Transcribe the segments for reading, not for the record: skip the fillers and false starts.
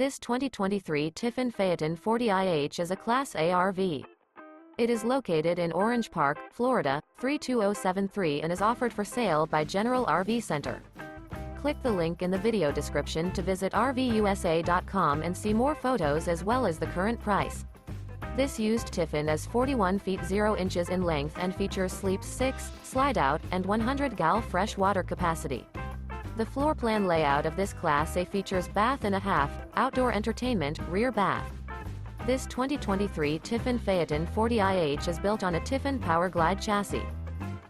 This 2023 Tiffin Phaeton 40IH is a Class A RV. It is located in Orange Park, Florida, 32073 and is offered for sale by General RV Center. Click the link in the video description to visit RVUSA.com and see more photos as well as the current price. This used Tiffin is 41 feet 0 inches in length and features Sleep 6, Slideout, and 100 gal fresh water capacity. The floor plan layout of this Class A features bath and a half, outdoor entertainment, rear bath. This 2023 Tiffin Phaeton 40IH is built on a Tiffin Powerglide chassis.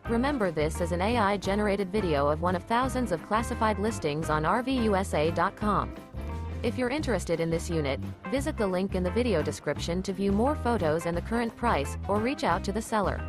Remember, this is an AI-generated video of one of thousands of classified listings on RVUSA.com. If you're interested in this unit, visit the link in the video description to view more photos and the current price, or reach out to the seller.